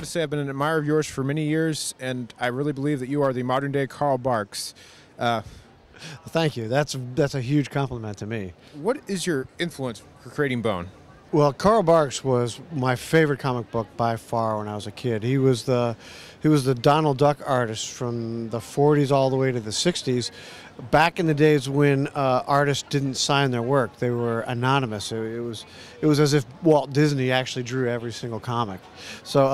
got to say, I've been an admirer of yours for many years, and I really believe that you are the modern-day Karl Barks. Thank you. That's a huge compliment to me. What is your influence for creating Bone? Well, Karl Barks was my favorite comic book by far when I was a kid. He was the Donald Duck artist from the 40s all the way to the 60s. Back in the days when artists didn't sign their work, they were anonymous. It was as if Walt Disney actually drew every single comic. So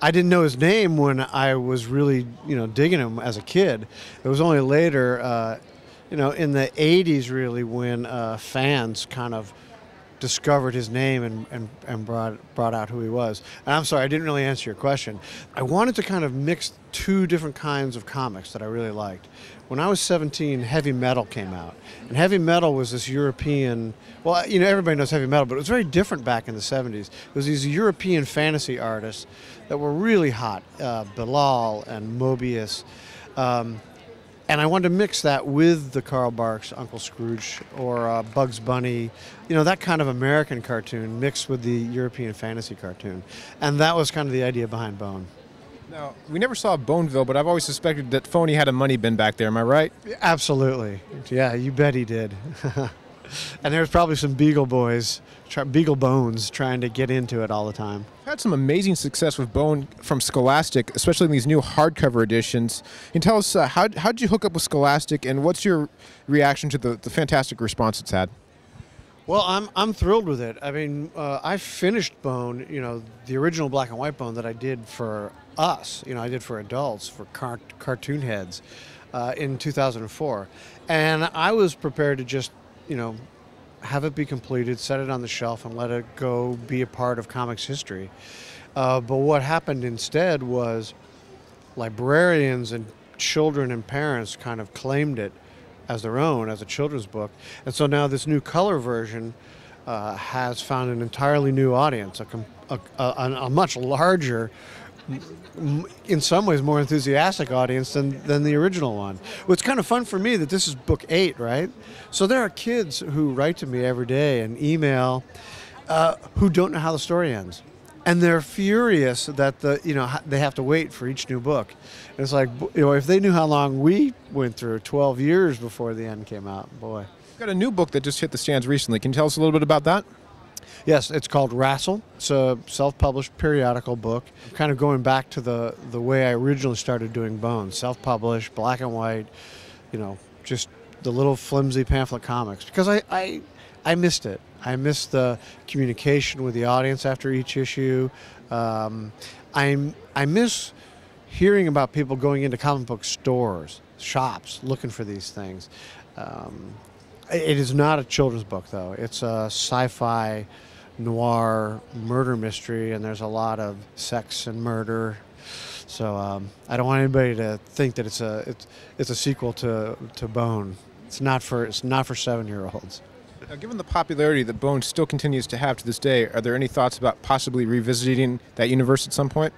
I didn't know his name when I was really digging him as a kid. It was only later, in the 80s really, when fans kind of discovered his name and brought out who he was. And I'm sorry, I didn't really answer your question. I wanted to kind of mix two different kinds of comics that I really liked. When I was 17, heavy metal came out. And heavy metal was this European, well, everybody knows heavy metal, but it was very different back in the 70s. It was these European fantasy artists that were really hot, Bilal and Mobius. And I wanted to mix that with the Karl Barks, Uncle Scrooge, or Bugs Bunny, that kind of American cartoon mixed with the European fantasy cartoon. And that was kind of the idea behind Bone. Now, we never saw Boneville, but I've always suspected that Phony had a money bin back there. Am I right? Absolutely. Yeah, you bet he did. And there's probably some Beagle Bones trying to get into it all the time. You've had some amazing success with Bone from Scholastic, especially in these new hardcover editions. Can you tell us how did you hook up with Scholastic, and what's your reaction to the fantastic response it's had? Well, I'm thrilled with it. I mean, I finished Bone, the original black and white Bone that I did for us. I did for adults, for cartoon heads, in 2004, and I was prepared to just have it be completed, set it on the shelf, and let it go be a part of comics history. But what happened instead was librarians and children and parents kind of claimed it as their own, as a children's book. And so now this new color version has found an entirely new audience, a much larger, in some ways more enthusiastic audience than the original one. Well, it's kind of fun for me that this is book 8, right? So there are kids who write to me every day and email who don't know how the story ends. And they're furious that they have to wait for each new book. And it's like, if they knew how long we went through, 12 years before the end came out, boy. You've got a new book that just hit the stands recently. Can you tell us a little bit about that? Yes, it's called Rasl. It's a self-published periodical book, kind of going back to the way I originally started doing Bone. Self-published, black and white, just the little flimsy pamphlet comics. Because I missed it. I missed the communication with the audience after each issue. I miss hearing about people going into comic book stores, shops, looking for these things. It is not a children's book, though. It's a sci-fi noir murder mystery, and there's a lot of sex and murder. So I don't want anybody to think that it's a sequel to Bone. It's not for 7-year-olds. Now, given the popularity that Bone still continues to have to this day, are there any thoughts about possibly revisiting that universe at some point?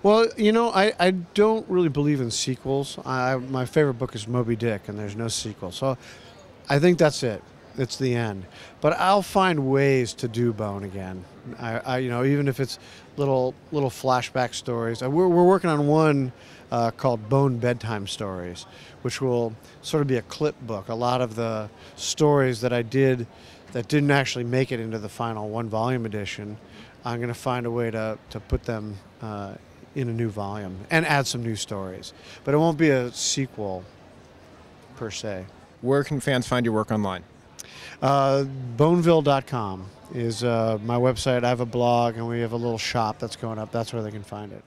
Well, I don't really believe in sequels. My favorite book is Moby Dick, and there's no sequel. So I think that's it. It's the end. But I'll find ways to do Bone again. Even if it's little flashback stories. We're working on one called Bone Bedtime Stories, which will sort of be a clip book. A lot of the stories that I did that didn't actually make it into the final 1-volume edition, I'm going to find a way to put them in a new volume and add some new stories. But it won't be a sequel per se. Where can fans find your work online? Boneville.com is my website. I have a blog, and we have a little shop that's going up. That's where they can find it.